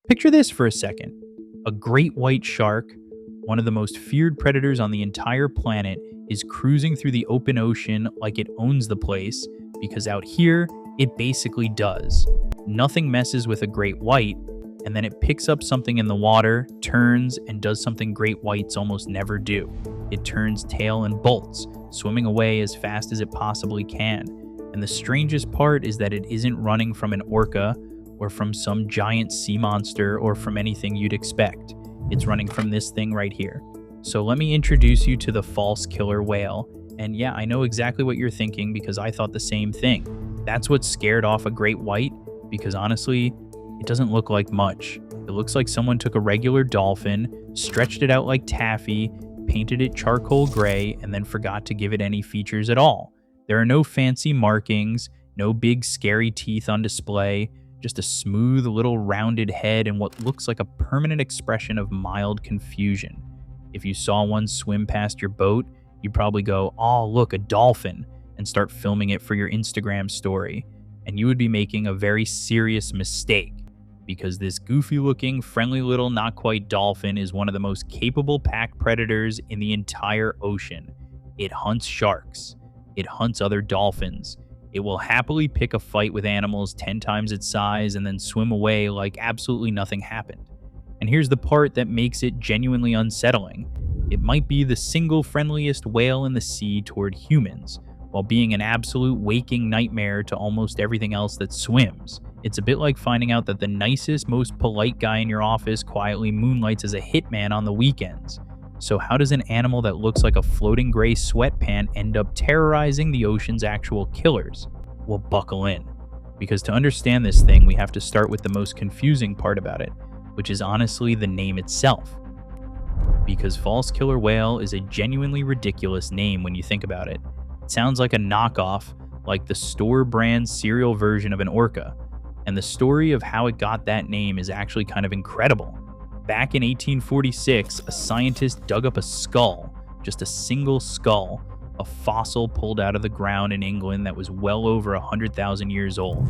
Picture this for a second. A great white shark, one of the most feared predators on the entire planet, is cruising through the open ocean like it owns the place, because out here, it basically does. Nothing messes with a great white, and then it picks up something in the water, turns, and does something great whites almost never do. It turns tail and bolts, swimming away as fast as it possibly can. And the strangest part is that it isn't running from an orca, or from some giant sea monster, or from anything you'd expect. It's running from this thing right here. So let me introduce you to the false killer whale. And yeah, I know exactly what you're thinking because I thought the same thing. That's what scared off a great white, because honestly, it doesn't look like much. It looks like someone took a regular dolphin, stretched it out like taffy, painted it charcoal gray, and then forgot to give it any features at all. There are no fancy markings, no big scary teeth on display, just a smooth little rounded head and what looks like a permanent expression of mild confusion. If you saw one swim past your boat, you'd probably go, "Oh, look, a dolphin," and start filming it for your Instagram story. And you would be making a very serious mistake, because this goofy-looking, friendly little not-quite-dolphin is one of the most capable pack predators in the entire ocean. It hunts sharks. It hunts other dolphins. It will happily pick a fight with animals 10 times its size and then swim away like absolutely nothing happened. And here's the part that makes it genuinely unsettling. It might be the single friendliest whale in the sea toward humans, while being an absolute waking nightmare to almost everything else that swims. It's a bit like finding out that the nicest, most polite guy in your office quietly moonlights as a hitman on the weekends. So how does an animal that looks like a floating gray sweatpant end up terrorizing the ocean's actual killers? Well, buckle in. Because to understand this thing, we have to start with the most confusing part about it, which is honestly the name itself. Because false killer whale is a genuinely ridiculous name when you think about it. It sounds like a knockoff, like the store brand cereal version of an orca. And the story of how it got that name is actually kind of incredible. Back in 1846, a scientist dug up a skull, just a single skull, a fossil pulled out of the ground in England that was well over 100,000 years old.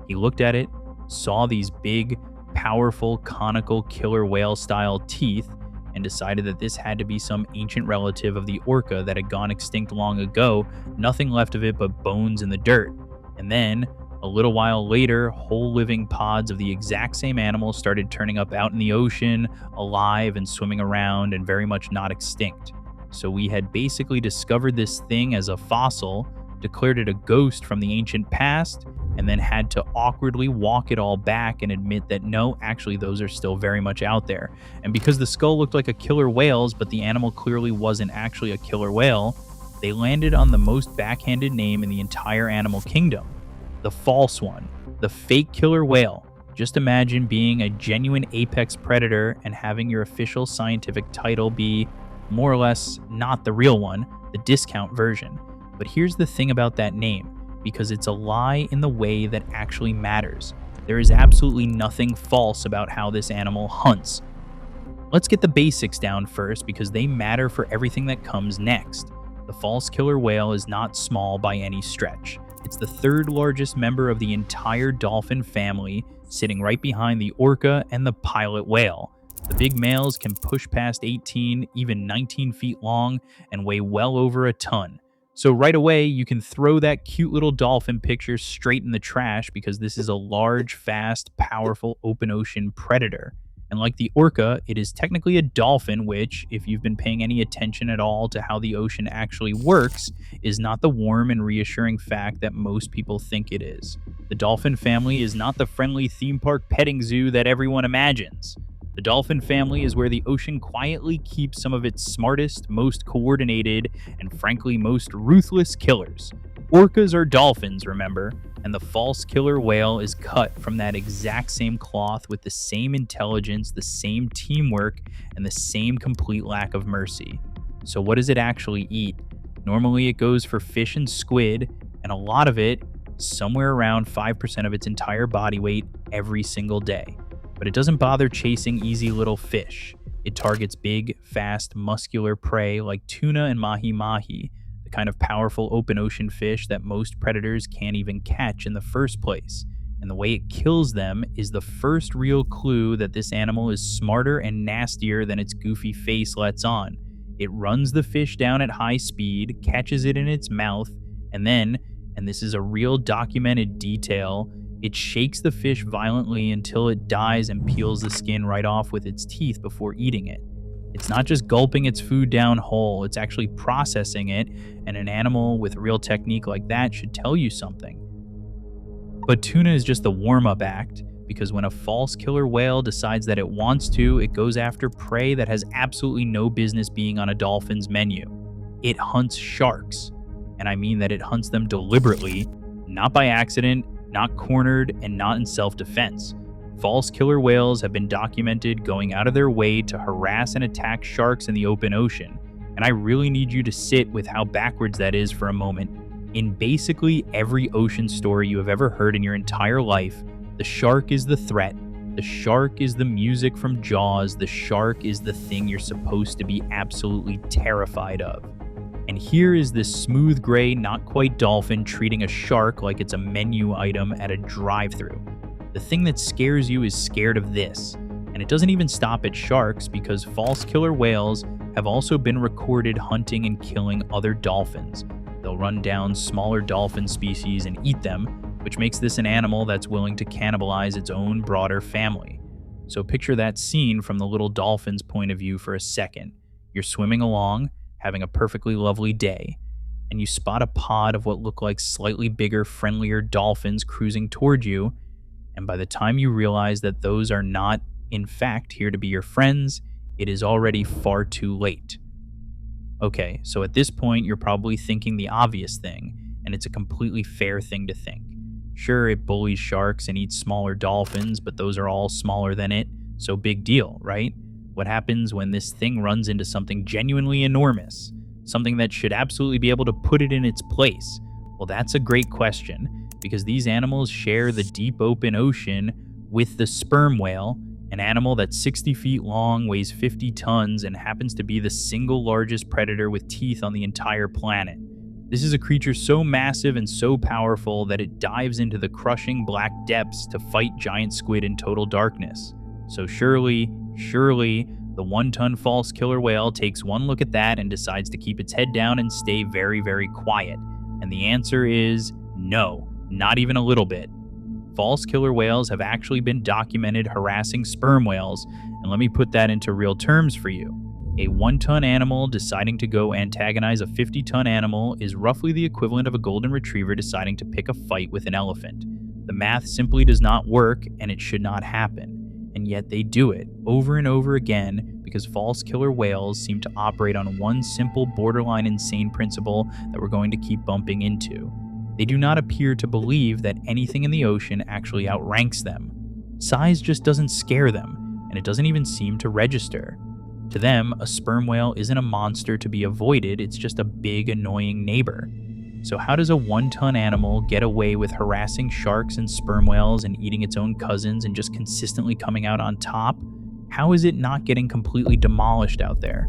He looked at it, saw these big, powerful, conical killer whale-style teeth, and decided that this had to be some ancient relative of the orca that had gone extinct long ago, nothing left of it but bones in the dirt. And then, a little while later, whole living pods of the exact same animal started turning up out in the ocean, alive and swimming around and very much not extinct. So we had basically discovered this thing as a fossil, declared it a ghost from the ancient past, and then had to awkwardly walk it all back and admit that no, actually those are still very much out there. And because the skull looked like a killer whale's, but the animal clearly wasn't actually a killer whale, they landed on the most backhanded name in the entire animal kingdom. The false one, the fake killer whale. Just imagine being a genuine apex predator and having your official scientific title be more or less not the real one, the discount version. But here's the thing about that name, because it's a lie in the way that actually matters. There is absolutely nothing false about how this animal hunts. Let's get the basics down first, because they matter for everything that comes next. The false killer whale is not small by any stretch. It's the third largest member of the entire dolphin family, sitting right behind the orca and the pilot whale. The big males can push past 18, even 19 feet long, and weigh well over a ton. So right away, you can throw that cute little dolphin picture straight in the trash, because this is a large, fast, powerful open ocean predator. And like the orca, it is technically a dolphin, which, if you've been paying any attention at all to how the ocean actually works, is not the warm and reassuring fact that most people think it is. The dolphin family is not the friendly theme park petting zoo that everyone imagines. The dolphin family is where the ocean quietly keeps some of its smartest, most coordinated, and frankly most ruthless killers. Orcas are dolphins, remember? And the false killer whale is cut from that exact same cloth with the same intelligence, the same teamwork, and the same complete lack of mercy. So what does it actually eat? Normally it goes for fish and squid, and a lot of it, somewhere around 5% of its entire body weight every single day. But it doesn't bother chasing easy little fish. It targets big, fast, muscular prey like tuna and mahi-mahi, the kind of powerful open ocean fish that most predators can't even catch in the first place. And the way it kills them is the first real clue that this animal is smarter and nastier than its goofy face lets on. It runs the fish down at high speed, catches it in its mouth, and then, and this is a real documented detail, it shakes the fish violently until it dies and peels the skin right off with its teeth before eating it. It's not just gulping its food down whole, it's actually processing it, and an animal with real technique like that should tell you something. But tuna is just the warm-up act, because when a false killer whale decides that it wants to, it goes after prey that has absolutely no business being on a dolphin's menu. It hunts sharks, and I mean that it hunts them deliberately, not by accident, not cornered, and not in self-defense. False killer whales have been documented going out of their way to harass and attack sharks in the open ocean, and I really need you to sit with how backwards that is for a moment. In basically every ocean story you have ever heard in your entire life, the shark is the threat. The shark is the music from Jaws. The shark is the thing you're supposed to be absolutely terrified of. And here is this smooth gray, not-quite-dolphin treating a shark like it's a menu item at a drive-thru. The thing that scares you is scared of this. And it doesn't even stop at sharks, because false killer whales have also been recorded hunting and killing other dolphins. They'll run down smaller dolphin species and eat them, which makes this an animal that's willing to cannibalize its own broader family. So picture that scene from the little dolphin's point of view for a second. You're swimming along, having a perfectly lovely day, and you spot a pod of what look like slightly bigger, friendlier dolphins cruising toward you, and by the time you realize that those are not, in fact, here to be your friends, it is already far too late. Okay, so at this point, you're probably thinking the obvious thing, and it's a completely fair thing to think. Sure, it bullies sharks and eats smaller dolphins, but those are all smaller than it, so big deal, right? What happens when this thing runs into something genuinely enormous? Something that should absolutely be able to put it in its place? Well, that's a great question, because these animals share the deep open ocean with the sperm whale, an animal that's 60 feet long, weighs 50 tons, and happens to be the single largest predator with teeth on the entire planet. This is a creature so massive and so powerful that it dives into the crushing black depths to fight giant squid in total darkness. So surely, the 1-ton false killer whale takes one look at that and decides to keep its head down and stay very, very quiet. And the answer is no, not even a little bit. False killer whales have actually been documented harassing sperm whales, and let me put that into real terms for you. A 1-ton animal deciding to go antagonize a 50-ton animal is roughly the equivalent of a golden retriever deciding to pick a fight with an elephant. The math simply does not work, and it should not happen. And yet they do it over and over again because false killer whales seem to operate on one simple, borderline insane principle that we're going to keep bumping into. They do not appear to believe that anything in the ocean actually outranks them. Size just doesn't scare them, and it doesn't even seem to register. To them, a sperm whale isn't a monster to be avoided, it's just a big, annoying neighbor. So how does a 1-ton animal get away with harassing sharks and sperm whales and eating its own cousins and just consistently coming out on top? How is it not getting completely demolished out there?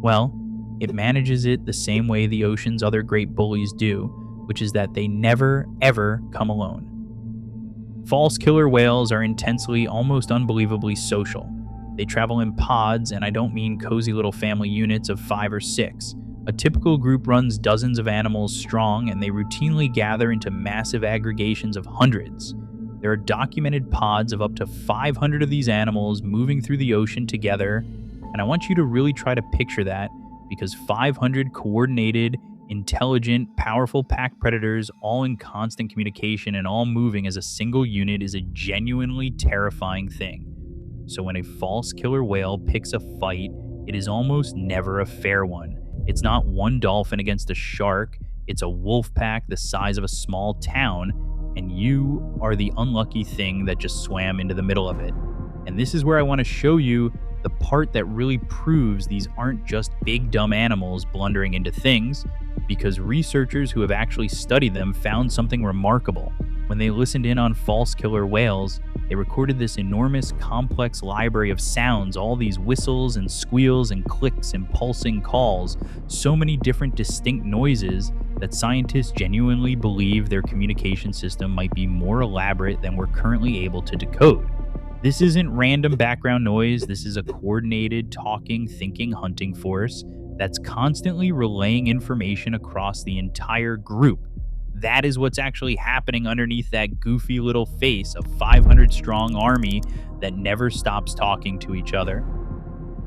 Well, it manages it the same way the ocean's other great bullies do, which is that they never, ever come alone. False killer whales are intensely, almost unbelievably social. They travel in pods, and I don't mean cozy little family units of 5 or 6. A typical group runs dozens of animals strong, and they routinely gather into massive aggregations of hundreds. There are documented pods of up to 500 of these animals moving through the ocean together, and I want you to really try to picture that, because 500 coordinated, intelligent, powerful pack predators all in constant communication and all moving as a single unit is a genuinely terrifying thing. So when a false killer whale picks a fight, it is almost never a fair one. It's not one dolphin against a shark, it's a wolf pack the size of a small town, and you are the unlucky thing that just swam into the middle of it. And this is where I want to show you the part that really proves these aren't just big dumb animals blundering into things, because researchers who have actually studied them found something remarkable. When they listened in on false killer whales, they recorded this enormous, complex library of sounds, all these whistles and squeals and clicks and pulsing calls, so many different distinct noises that scientists genuinely believe their communication system might be more elaborate than we're currently able to decode. This isn't random background noise, this is a coordinated, talking, thinking, hunting force that's constantly relaying information across the entire group. That is what's actually happening underneath that goofy little face of 500 strong army that never stops talking to each other.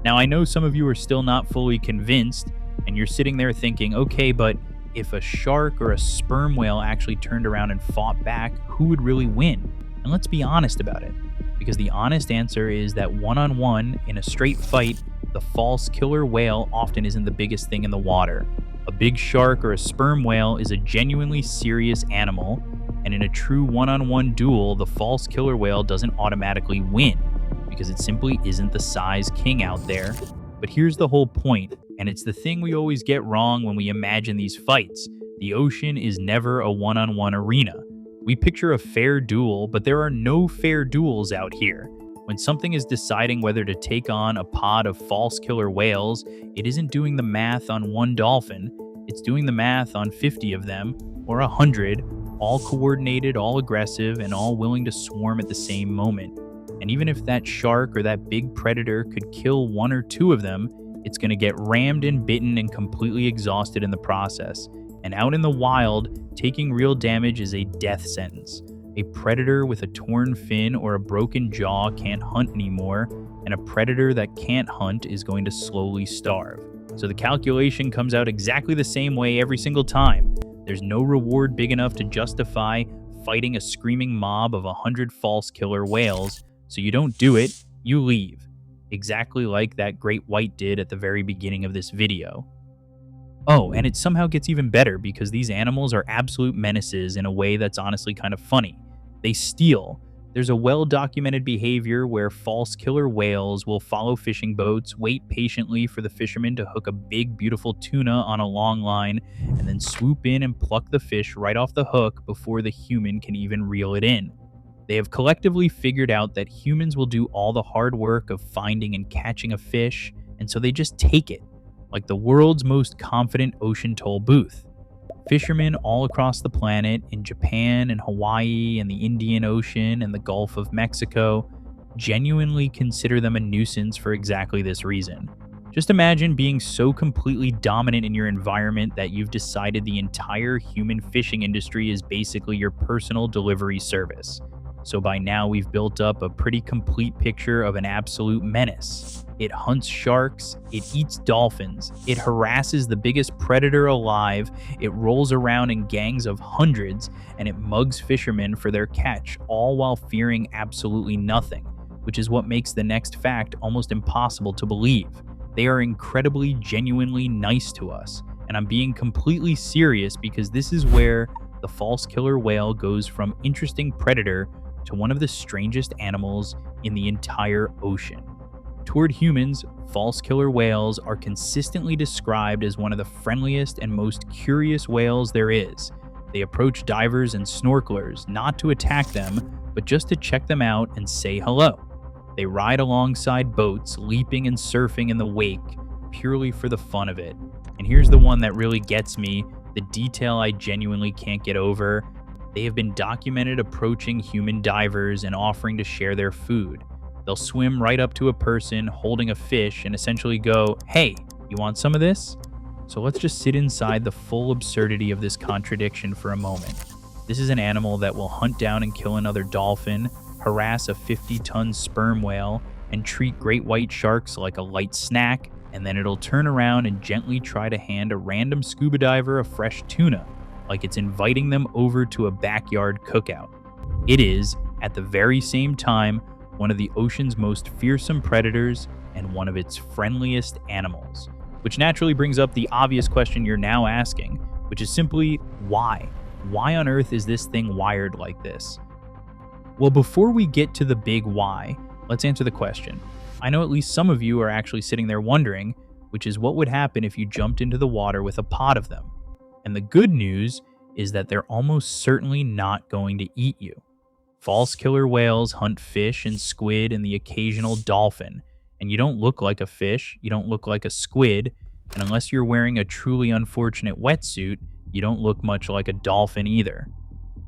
Now, I know some of you are still not fully convinced, and you're sitting there thinking, okay, but if a shark or a sperm whale actually turned around and fought back, who would really win? And let's be honest about it, because the honest answer is that one-on-one in a straight fight, the false killer whale often isn't the biggest thing in the water. A big shark or a sperm whale is a genuinely serious animal, and in a true one-on-one duel, the false killer whale doesn't automatically win, because it simply isn't the size king out there. But here's the whole point, and it's the thing we always get wrong when we imagine these fights. The ocean is never a one-on-one arena. We picture a fair duel, but there are no fair duels out here. When something is deciding whether to take on a pod of false killer whales, it isn't doing the math on one dolphin, it's doing the math on 50 of them, or 100, all coordinated, all aggressive, and all willing to swarm at the same moment. And even if that shark or that big predator could kill one or two of them, it's going to get rammed and bitten and completely exhausted in the process. And out in the wild, taking real damage is a death sentence. A predator with a torn fin or a broken jaw can't hunt anymore, and a predator that can't hunt is going to slowly starve. So the calculation comes out exactly the same way every single time. There's no reward big enough to justify fighting a screaming mob of 100 false killer whales, so you don't do it, you leave. Exactly like that great white did at the very beginning of this video. Oh, and it somehow gets even better because these animals are absolute menaces in a way that's honestly kind of funny. They steal. There's a well-documented behavior where false killer whales will follow fishing boats, wait patiently for the fishermen to hook a big, beautiful tuna on a long line, and then swoop in and pluck the fish right off the hook before the human can even reel it in. They have collectively figured out that humans will do all the hard work of finding and catching a fish, and so they just take it, like the world's most confident ocean toll booth. Fishermen all across the planet, in Japan and Hawaii and the Indian Ocean and the Gulf of Mexico, genuinely consider them a nuisance for exactly this reason. Just imagine being so completely dominant in your environment that you've decided the entire human fishing industry is basically your personal delivery service. So by now we've built up a pretty complete picture of an absolute menace. It hunts sharks, it eats dolphins, it harasses the biggest predator alive, it rolls around in gangs of hundreds, and it mugs fishermen for their catch, all while fearing absolutely nothing, which is what makes the next fact almost impossible to believe. They are incredibly, genuinely nice to us, and I'm being completely serious because this is where the false killer whale goes from interesting predator to one of the strangest animals in the entire ocean. Toward humans, false killer whales are consistently described as one of the friendliest and most curious whales there is. They approach divers and snorkelers not to attack them, but just to check them out and say hello. They ride alongside boats, leaping and surfing in the wake, purely for the fun of it. And here's the one that really gets me, the detail I genuinely can't get over. They have been documented approaching human divers and offering to share their food. They'll swim right up to a person holding a fish and essentially go, "Hey, you want some of this?" So let's just sit inside the full absurdity of this contradiction for a moment. This is an animal that will hunt down and kill another dolphin, harass a 50-ton sperm whale, and treat great white sharks like a light snack, and then it'll turn around and gently try to hand a random scuba diver a fresh tuna, like it's inviting them over to a backyard cookout. It is, at the very same time, one of the ocean's most fearsome predators and one of its friendliest animals. Which naturally brings up the obvious question you're now asking, which is simply, why? Why on earth is this thing wired like this? Well, before we get to the big why, let's answer the question. I know at least some of you are actually sitting there wondering, which is what would happen if you jumped into the water with a pod of them? And the good news is that they're almost certainly not going to eat you. False killer whales hunt fish and squid and the occasional dolphin, and you don't look like a fish, you don't look like a squid, and unless you're wearing a truly unfortunate wetsuit, You don't look much like a dolphin either.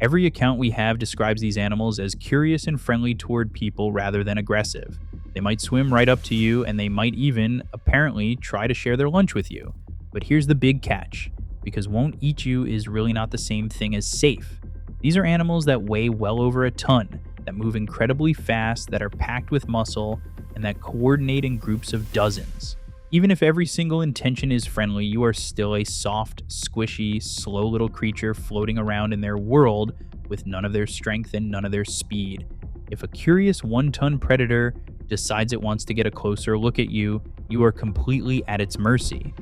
Every account we have describes these animals as curious and friendly toward people rather than aggressive. They might swim right up to you, and they might even, apparently, try to share their lunch with you. But here's the big catch, because won't eat you is really not the same thing as safe. These are animals that weigh well over a ton, that move incredibly fast, that are packed with muscle, and that coordinate in groups of dozens. Even if every single intention is friendly, you are still a soft, squishy, slow little creature floating around in their world with none of their strength and none of their speed. If a curious one-ton predator decides it wants to get a closer look at you, you are completely at its mercy.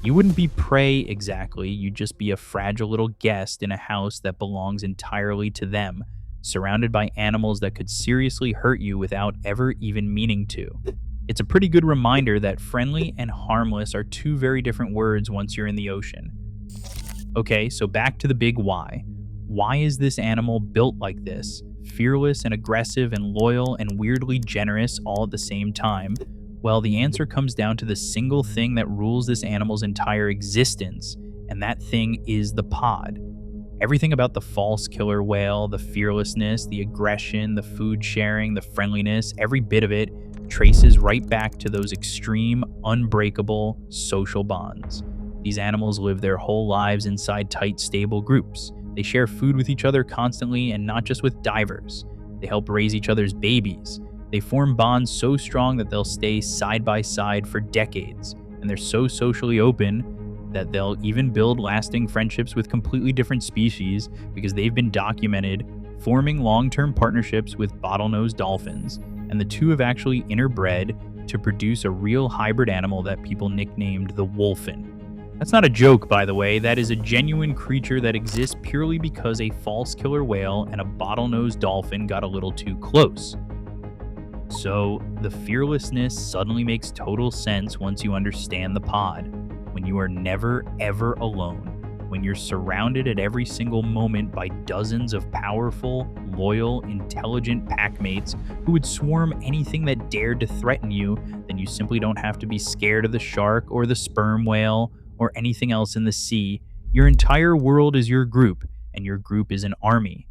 You wouldn't be prey exactly, you'd just be a fragile little guest in a house that belongs entirely to them, surrounded by animals that could seriously hurt you without ever even meaning to. It's a pretty good reminder that friendly and harmless are two very different words once you're in the ocean. Okay, so back to the big why. Why is this animal built like this? Fearless and aggressive and loyal and weirdly generous all at the same time? Well, the answer comes down to the single thing that rules this animal's entire existence, and that thing is the pod. Everything about the false killer whale, the fearlessness, the aggression, the food sharing, the friendliness, every bit of it traces right back to those extreme, unbreakable social bonds. These animals live their whole lives inside tight, stable groups. They share food with each other constantly, and not just with divers. They help raise each other's babies. They form bonds so strong that they'll stay side by side for decades, and they're so socially open that they'll even build lasting friendships with completely different species because they've been documented forming long-term partnerships with bottlenose dolphins, and the two have actually interbred to produce a real hybrid animal that people nicknamed the wolfin. That's not a joke, by the way. That is a genuine creature that exists purely because a false killer whale and a bottlenose dolphin got a little too close. So, the fearlessness suddenly makes total sense once you understand the pod. When you are never, ever alone. When you're surrounded at every single moment by dozens of powerful, loyal, intelligent packmates who would swarm anything that dared to threaten you, then you simply don't have to be scared of the shark or the sperm whale or anything else in the sea. Your entire world is your group, and your group is an army.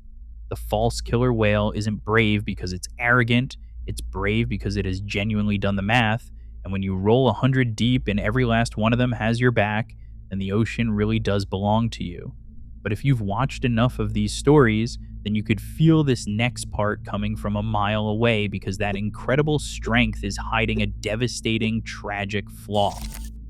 The false killer whale isn't brave because it's arrogant, it's brave because it has genuinely done the math, and when you roll 100 deep and every last one of them has your back, then the ocean really does belong to you. But if you've watched enough of these stories, then you could feel this next part coming from a mile away because that incredible strength is hiding a devastating, tragic flaw.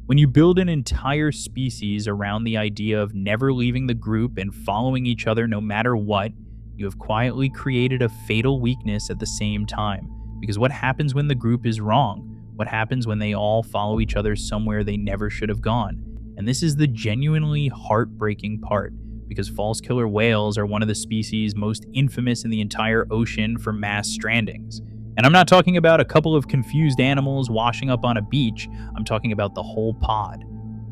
When you build an entire species around the idea of never leaving the group and following each other no matter what, you have quietly created a fatal weakness at the same time. Because what happens when the group is wrong? What happens when they all follow each other somewhere they never should have gone? And this is the genuinely heartbreaking part, because false killer whales are one of the species most infamous in the entire ocean for mass strandings. And I'm not talking about a couple of confused animals washing up on a beach. I'm talking about the whole pod.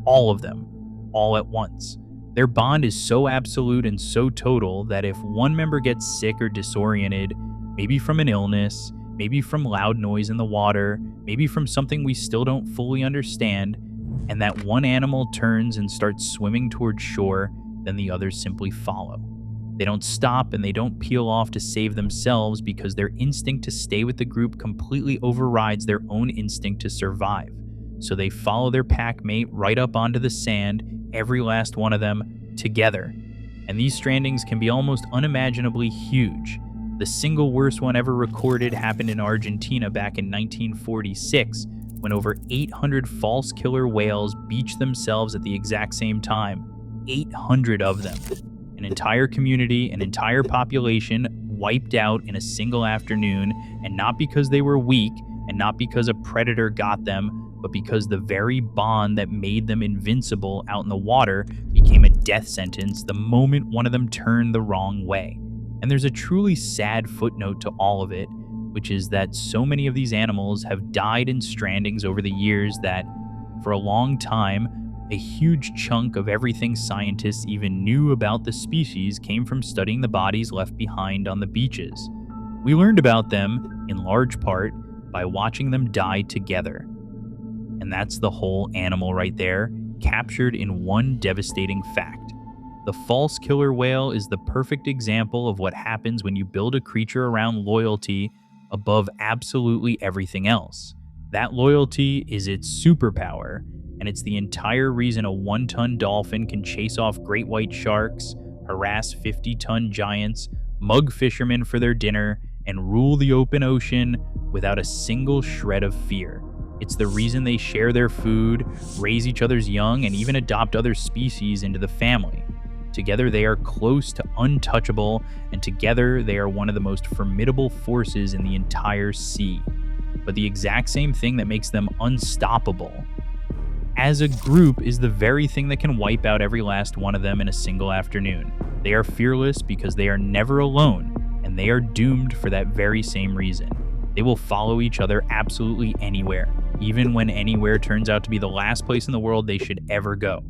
All of them. All at once. Their bond is so absolute and so total that if one member gets sick or disoriented, maybe from an illness, maybe from loud noise in the water, maybe from something we still don't fully understand, and that one animal turns and starts swimming towards shore, then the others simply follow. They don't stop and they don't peel off to save themselves because their instinct to stay with the group completely overrides their own instinct to survive. So they follow their pack mate right up onto the sand, every last one of them, together. And these strandings can be almost unimaginably huge. The single worst one ever recorded happened in Argentina back in 1946, when over 800 false killer whales beached themselves at the exact same time. 800 of them. An entire community, an entire population wiped out in a single afternoon, and not because they were weak, and not because a predator got them, but because the very bond that made them invincible out in the water became a death sentence the moment one of them turned the wrong way. And there's a truly sad footnote to all of it, which is that so many of these animals have died in strandings over the years that, for a long time, a huge chunk of everything scientists even knew about the species came from studying the bodies left behind on the beaches. We learned about them, in large part, by watching them die together. And that's the whole animal right there, captured in one devastating fact. The The false killer whale is the perfect example of what happens when you build a creature around loyalty above absolutely everything else. That loyalty is its superpower, and it's the entire reason a 1-ton dolphin can chase off great white sharks, harass 50-ton giants, mug fishermen for their dinner, and rule the open ocean without a single shred of fear. It's the reason they share their food, raise each other's young, and even adopt other species into the family. Together they are close to untouchable, and together they are one of the most formidable forces in the entire sea. But the exact same thing that makes them unstoppable as a group is the very thing that can wipe out every last one of them in a single afternoon. They are fearless because they are never alone, and they are doomed for that very same reason. They will follow each other absolutely anywhere, even when anywhere turns out to be the last place in the world they should ever go.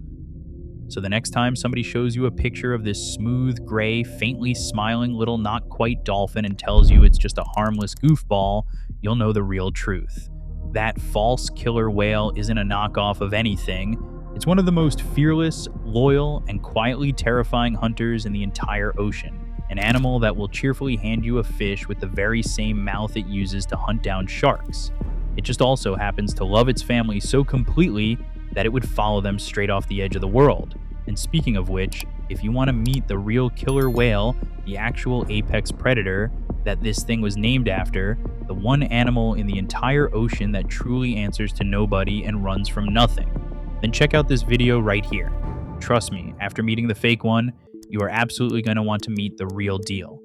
So the next time somebody shows you a picture of this smooth, gray, faintly smiling little not-quite-dolphin and tells you it's just a harmless goofball, you'll know the real truth. That false killer whale isn't a knockoff of anything. It's one of the most fearless, loyal, and quietly terrifying hunters in the entire ocean. An animal that will cheerfully hand you a fish with the very same mouth it uses to hunt down sharks. It just also happens to love its family so completely that it would follow them straight off the edge of the world. And speaking of which, if you want to meet the real killer whale, the actual apex predator that this thing was named after, the one animal in the entire ocean that truly answers to nobody and runs from nothing, then check out this video right here. Trust me, after meeting the fake one, you are absolutely going to want to meet the real deal.